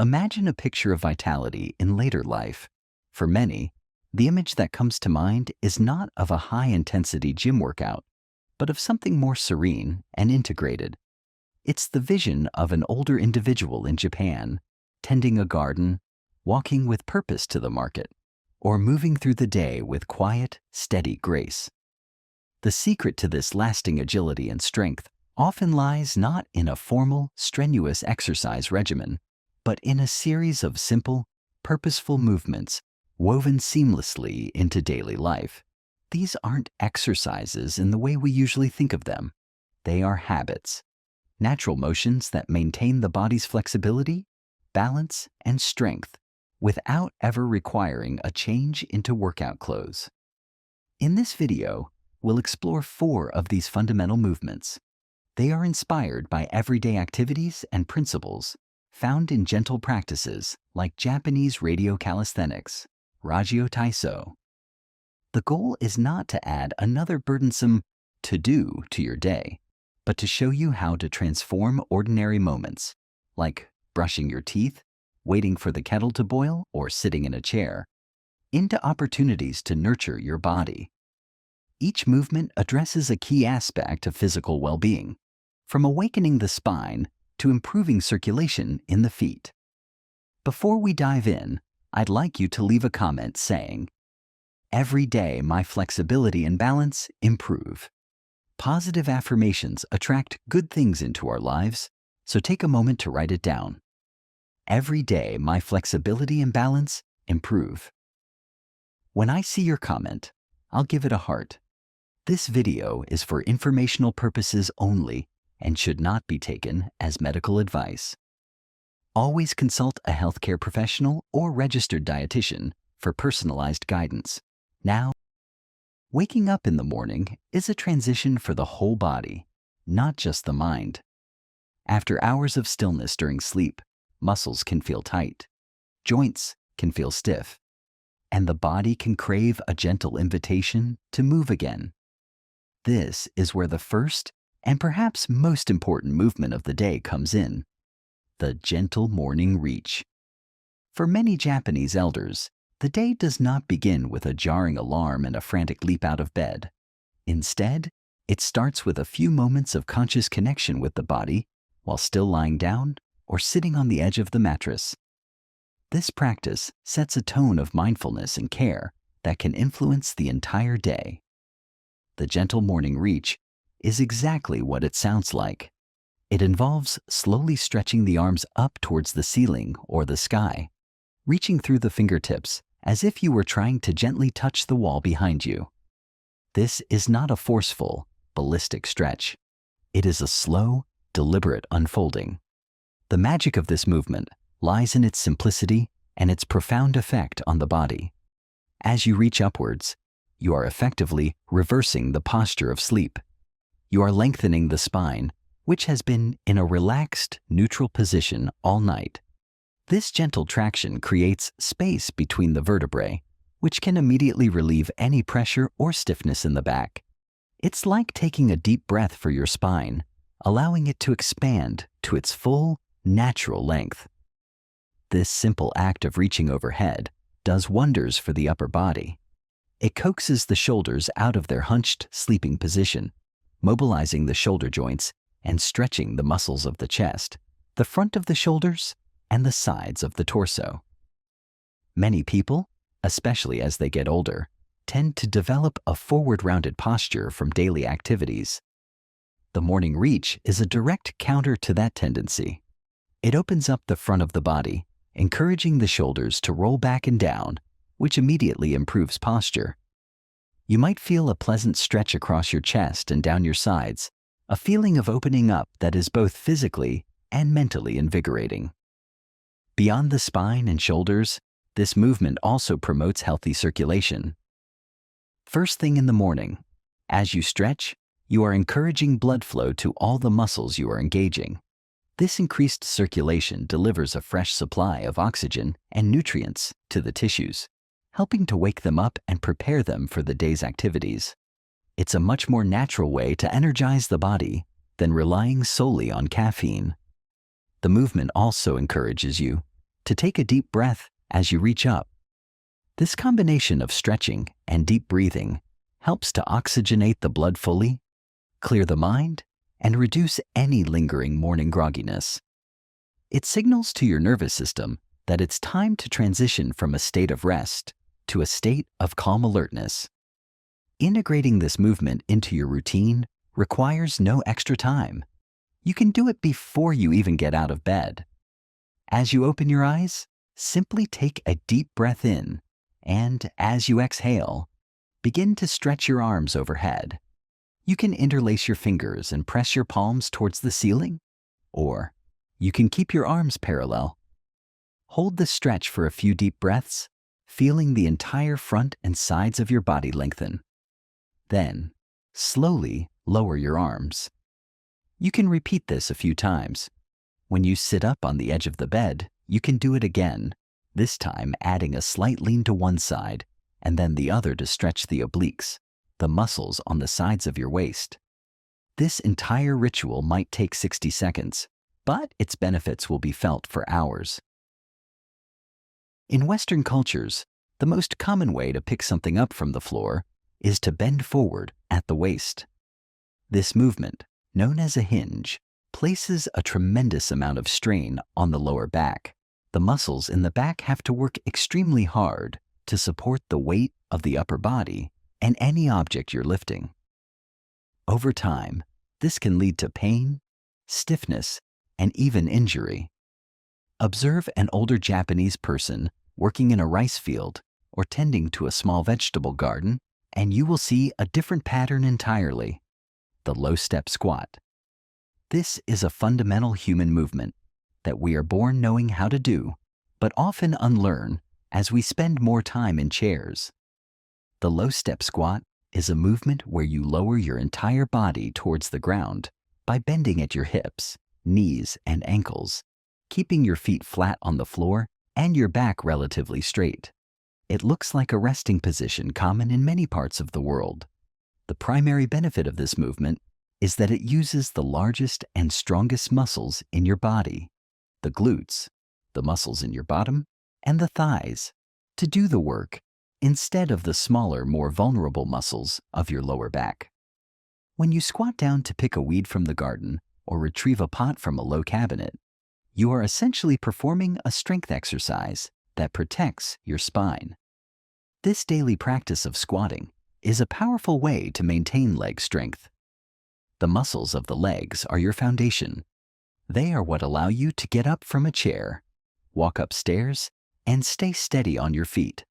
Imagine a picture of vitality in later life. For many, the image that comes to mind is not of a high-intensity gym workout, but of something more serene and integrated. It's the vision of an older individual in Japan, tending a garden, walking with purpose to the market, or moving through the day with quiet, steady grace. The secret to this lasting agility and strength often lies not in a formal, strenuous exercise regimen, but in a series of simple, purposeful movements woven seamlessly into daily life. These aren't exercises in the way we usually think of them. They are habits, natural motions that maintain the body's flexibility, balance, and strength without ever requiring a change into workout clothes. In this video, we'll explore 4 of these fundamental movements. They are inspired by everyday activities and principles found in gentle practices like Japanese radio calisthenics, Rajio Taiso. The goal is not to add another burdensome to-do to your day, but to show you how to transform ordinary moments, like brushing your teeth, waiting for the kettle to boil, or sitting in a chair, into opportunities to nurture your body. Each movement addresses a key aspect of physical well-being, from awakening the spine to improving circulation in the feet. Before we dive in, I'd like you to leave a comment saying, "Every day my flexibility and balance improve." Positive affirmations attract good things into our lives, so take a moment to write it down. Every day my flexibility and balance improve. When I see your comment, I'll give it a heart. This video is for informational purposes only and should not be taken as medical advice. Always consult a healthcare professional or registered dietitian for personalized guidance. Now, waking up in the morning is a transition for the whole body, not just the mind. After hours of stillness during sleep, muscles can feel tight, joints can feel stiff, and the body can crave a gentle invitation to move again. This is where the first and perhaps most important movement of the day comes in, the gentle morning reach. For many Japanese elders, the day does not begin with a jarring alarm and a frantic leap out of bed. Instead, it starts with a few moments of conscious connection with the body while still lying down or sitting on the edge of the mattress. This practice sets a tone of mindfulness and care that can influence the entire day. The gentle morning reach is exactly what it sounds like. It involves slowly stretching the arms up towards the ceiling or the sky, reaching through the fingertips as if you were trying to gently touch the wall behind you. This is not a forceful, ballistic stretch. It is a slow, deliberate unfolding. The magic of this movement lies in its simplicity and its profound effect on the body. As you reach upwards, you are effectively reversing the posture of sleep. You are lengthening the spine, which has been in a relaxed, neutral position all night. This gentle traction creates space between the vertebrae, which can immediately relieve any pressure or stiffness in the back. It's like taking a deep breath for your spine, allowing it to expand to its full, natural length. This simple act of reaching overhead does wonders for the upper body. It coaxes the shoulders out of their hunched, sleeping position, mobilizing the shoulder joints and stretching the muscles of the chest, the front of the shoulders, and the sides of the torso. Many people, especially as they get older, tend to develop a forward-rounded posture from daily activities. The morning reach is a direct counter to that tendency. It opens up the front of the body, encouraging the shoulders to roll back and down, which immediately improves posture. You might feel a pleasant stretch across your chest and down your sides, a feeling of opening up that is both physically and mentally invigorating. Beyond the spine and shoulders, this movement also promotes healthy circulation. First thing in the morning, as you stretch, you are encouraging blood flow to all the muscles you are engaging. This increased circulation delivers a fresh supply of oxygen and nutrients to the tissues, helping to wake them up and prepare them for the day's activities. It's a much more natural way to energize the body than relying solely on caffeine. The movement also encourages you to take a deep breath as you reach up. This combination of stretching and deep breathing helps to oxygenate the blood fully, clear the mind, and reduce any lingering morning grogginess. It signals to your nervous system that it's time to transition from a state of rest to a state of calm alertness. Integrating this movement into your routine requires no extra time. You can do it before you even get out of bed. As you open your eyes, simply take a deep breath in, and as you exhale, begin to stretch your arms overhead. You can interlace your fingers and press your palms towards the ceiling, or you can keep your arms parallel. Hold the stretch for a few deep breaths, feeling the entire front and sides of your body lengthen. Then, slowly lower your arms. You can repeat this a few times. When you sit up on the edge of the bed, you can do it again, this time adding a slight lean to one side and then the other to stretch the obliques, the muscles on the sides of your waist. This entire ritual might take 60 seconds, but its benefits will be felt for hours. In Western cultures, the most common way to pick something up from the floor is to bend forward at the waist. This movement, known as a hinge, places a tremendous amount of strain on the lower back. The muscles in the back have to work extremely hard to support the weight of the upper body and any object you're lifting. Over time, this can lead to pain, stiffness, and even injury. Observe an older Japanese person working in a rice field or tending to a small vegetable garden, and you will see a different pattern entirely: the low step squat. This is a fundamental human movement that we are born knowing how to do, but often unlearn as we spend more time in chairs. The low step squat is a movement where you lower your entire body towards the ground by bending at your hips, knees, and ankles, keeping your feet flat on the floor and your back relatively straight. It looks like a resting position common in many parts of the world. The primary benefit of this movement is that it uses the largest and strongest muscles in your body, the glutes, the muscles in your bottom, and the thighs, to do the work instead of the smaller, more vulnerable muscles of your lower back. When you squat down to pick a weed from the garden or retrieve a pot from a low cabinet, you are essentially performing a strength exercise that protects your spine. This daily practice of squatting is a powerful way to maintain leg strength. The muscles of the legs are your foundation. They are what allow you to get up from a chair, walk upstairs, and stay steady on your feet.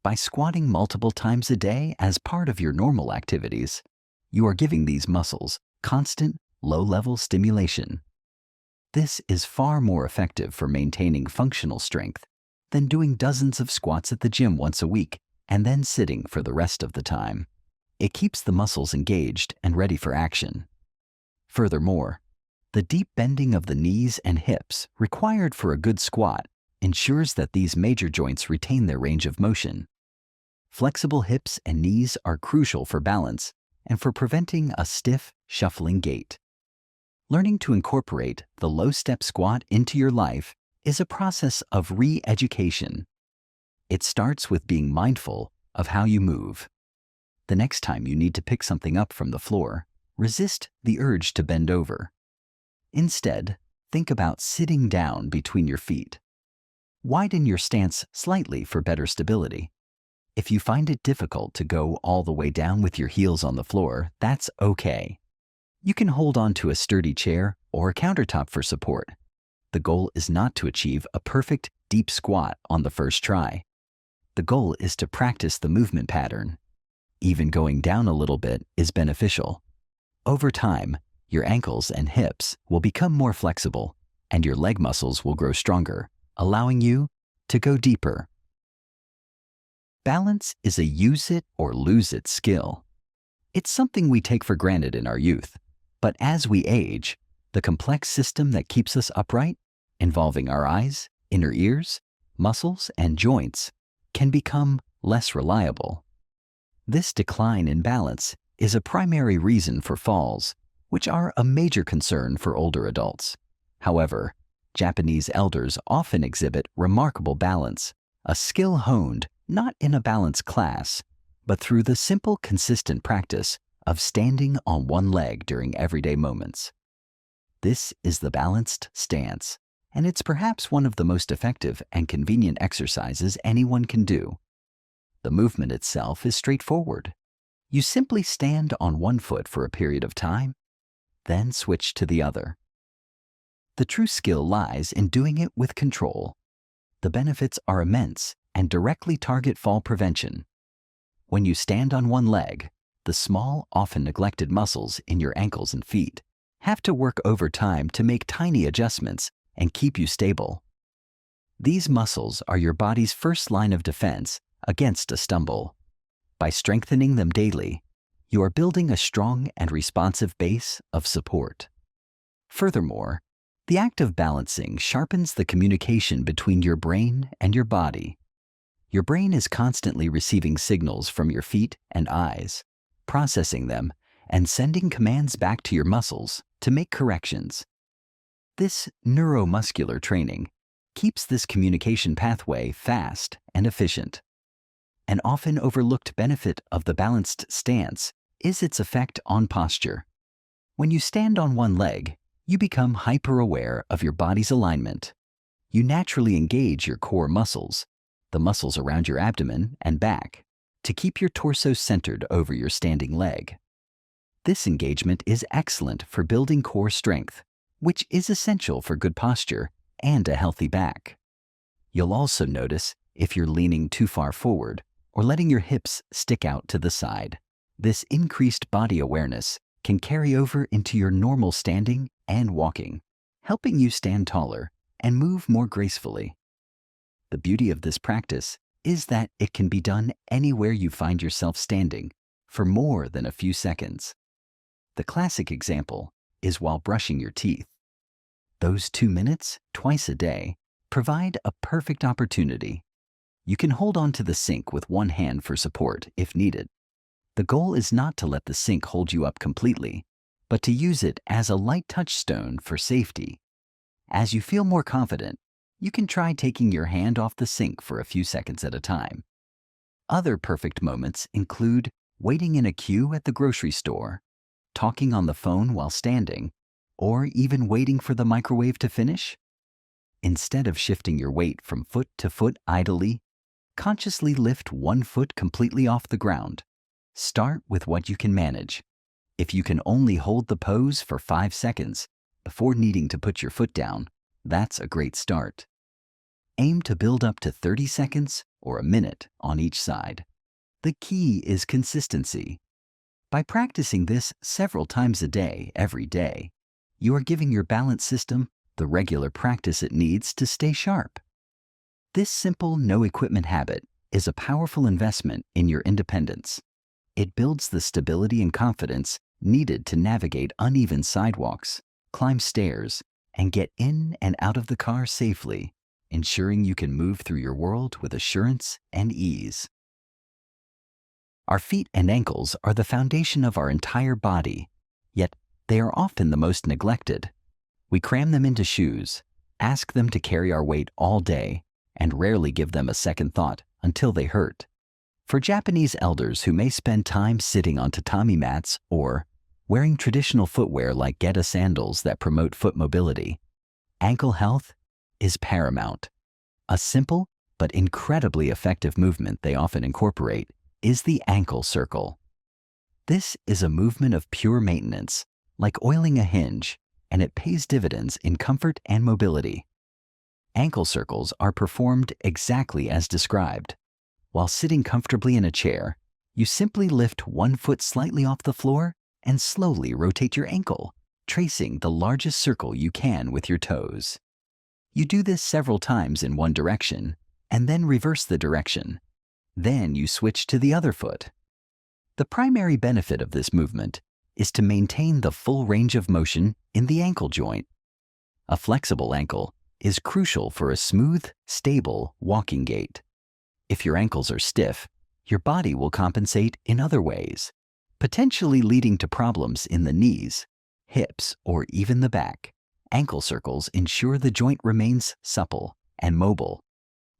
By squatting multiple times a day as part of your normal activities, you are giving these muscles constant, low-level stimulation. This is far more effective for maintaining functional strength than doing dozens of squats at the gym once a week and then sitting for the rest of the time. It keeps the muscles engaged and ready for action. Furthermore, the deep bending of the knees and hips required for a good squat ensures that these major joints retain their range of motion. Flexible hips and knees are crucial for balance and for preventing a stiff, shuffling gait. Learning to incorporate the low step squat into your life is a process of re-education. It starts with being mindful of how you move. The next time you need to pick something up from the floor, resist the urge to bend over. Instead, think about sitting down between your feet. Widen your stance slightly for better stability. If you find it difficult to go all the way down with your heels on the floor, that's okay. You can hold on to a sturdy chair or a countertop for support. The goal is not to achieve a perfect deep squat on the first try. The goal is to practice the movement pattern. Even going down a little bit is beneficial. Over time, your ankles and hips will become more flexible, and your leg muscles will grow stronger, allowing you to go deeper. Balance is a use it or lose it skill. It's something we take for granted in our youth, but as we age, the complex system that keeps us upright, involving our eyes, inner ears, muscles, and joints, can become less reliable. This decline in balance is a primary reason for falls, which are a major concern for older adults. However, Japanese elders often exhibit remarkable balance, a skill honed not in a balance class, but through the simple, consistent practice of standing on one leg during everyday moments. This is the balanced stance, and it's perhaps one of the most effective and convenient exercises anyone can do. The movement itself is straightforward. You simply stand on one foot for a period of time, then switch to the other. The true skill lies in doing it with control. The benefits are immense and directly target fall prevention. When you stand on one leg, the small, often neglected muscles in your ankles and feet have to work overtime to make tiny adjustments and keep you stable. These muscles are your body's first line of defense against a stumble. By strengthening them daily, you are building a strong and responsive base of support. Furthermore, the act of balancing sharpens the communication between your brain and your body. Your brain is constantly receiving signals from your feet and eyes, processing them and sending commands back to your muscles to make corrections. This neuromuscular training keeps this communication pathway fast and efficient. An often overlooked benefit of the balanced stance is its effect on posture. When you stand on one leg, you become hyper-aware of your body's alignment. You naturally engage your core muscles, the muscles around your abdomen and back, to keep your torso centered over your standing leg. This engagement is excellent for building core strength, which is essential for good posture and a healthy back. You'll also notice if you're leaning too far forward or letting your hips stick out to the side. This increased body awareness can carry over into your normal standing and walking, helping you stand taller and move more gracefully. The beauty of this practice is that it can be done anywhere you find yourself standing for more than a few seconds. The classic example is while brushing your teeth. Those 2 minutes, twice a day, provide a perfect opportunity. You can hold on to the sink with one hand for support if needed. The goal is not to let the sink hold you up completely, but to use it as a light touchstone for safety. As you feel more confident, you can try taking your hand off the sink for a few seconds at a time. Other perfect moments include waiting in a queue at the grocery store, talking on the phone while standing, or even waiting for the microwave to finish. Instead of shifting your weight from foot to foot idly, consciously lift one foot completely off the ground. Start with what you can manage. If you can only hold the pose for 5 seconds before needing to put your foot down, that's a great start. Aim to build up to 30 seconds or a minute on each side. The key is consistency. By practicing this several times a day, every day, you are giving your balance system the regular practice it needs to stay sharp. This simple no-equipment habit is a powerful investment in your independence. It builds the stability and confidence needed to navigate uneven sidewalks, climb stairs, and get in and out of the car safely, ensuring you can move through your world with assurance and ease. Our feet and ankles are the foundation of our entire body, yet they are often the most neglected. We cram them into shoes, ask them to carry our weight all day, and rarely give them a second thought until they hurt. For Japanese elders who may spend time sitting on tatami mats or wearing traditional footwear like geta sandals that promote foot mobility, ankle health is paramount. A simple but incredibly effective movement they often incorporate is the ankle circle. This is a movement of pure maintenance, like oiling a hinge, and it pays dividends in comfort and mobility. Ankle circles are performed exactly as described. While sitting comfortably in a chair, you simply lift one foot slightly off the floor and slowly rotate your ankle, tracing the largest circle you can with your toes. You do this several times in one direction, and then reverse the direction. Then you switch to the other foot. The primary benefit of this movement is to maintain the full range of motion in the ankle joint. A flexible ankle is crucial for a smooth, stable walking gait. If your ankles are stiff, your body will compensate in other ways, potentially leading to problems in the knees, hips, or even the back, Ankle circles ensure the joint remains supple and mobile.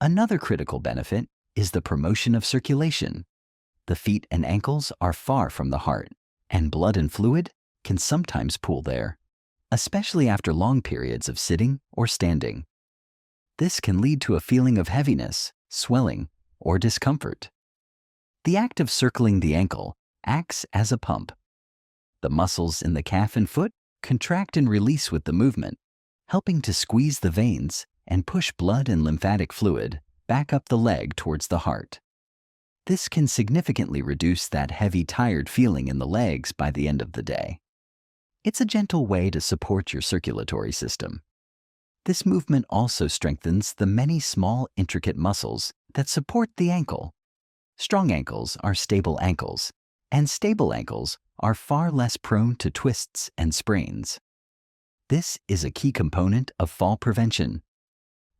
Another critical benefit is the promotion of circulation. The feet and ankles are far from the heart, and blood and fluid can sometimes pool there, especially after long periods of sitting or standing. This can lead to a feeling of heaviness, swelling, or discomfort. The act of circling the ankle acts as a pump. The muscles in the calf and foot contract and release with the movement, helping to squeeze the veins and push blood and lymphatic fluid back up the leg towards the heart. This can significantly reduce that heavy, tired feeling in the legs by the end of the day. It's a gentle way to support your circulatory system. This movement also strengthens the many small, intricate muscles that support the ankle. Strong ankles are stable ankles, and stable ankles are far less prone to twists and sprains. This is a key component of fall prevention.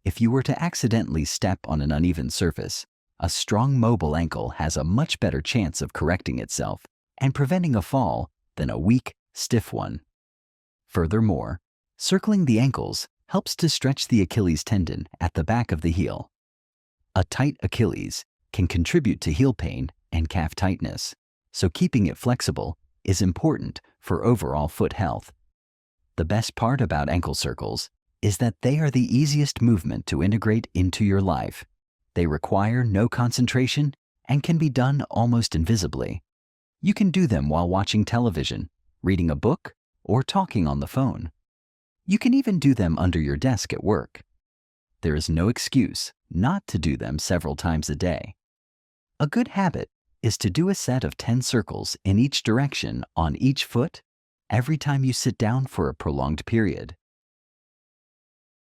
If you were to accidentally step on an uneven surface, a strong mobile ankle has a much better chance of correcting itself and preventing a fall than a weak, stiff one. Furthermore, circling the ankles helps to stretch the Achilles tendon at the back of the heel. A tight Achilles can contribute to heel pain and calf tightness, so keeping it flexible is important for overall foot health. The best part about ankle circles is that they are the easiest movement to integrate into your life. They require no concentration and can be done almost invisibly. You can do them while watching television, reading a book, or talking on the phone. You can even do them under your desk at work. There is no excuse not to do them several times a day. A good habit is to do a set of 10 circles in each direction on each foot every time you sit down for a prolonged period.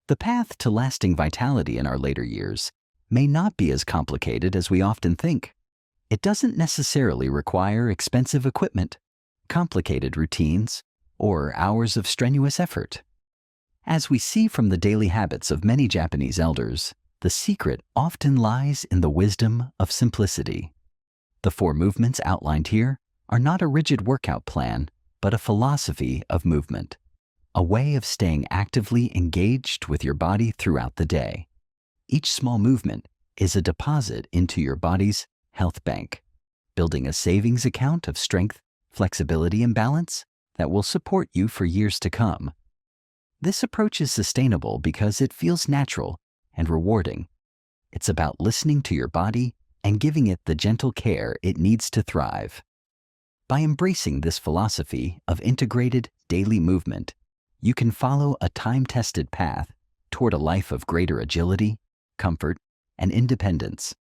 The path to lasting vitality in our later years may not be as complicated as we often think. It doesn't necessarily require expensive equipment, complicated routines, or hours of strenuous effort. As we see from the daily habits of many Japanese elders, the secret often lies in the wisdom of simplicity. The 4 movements outlined here are not a rigid workout plan, but a philosophy of movement, a way of staying actively engaged with your body throughout the day. Each small movement is a deposit into your body's health bank, building a savings account of strength, flexibility, and balance that will support you for years to come. This approach is sustainable because it feels natural and rewarding. It's about listening to your body and giving it the gentle care it needs to thrive. By embracing this philosophy of integrated daily movement, you can follow a time-tested path toward a life of greater agility, comfort, and independence.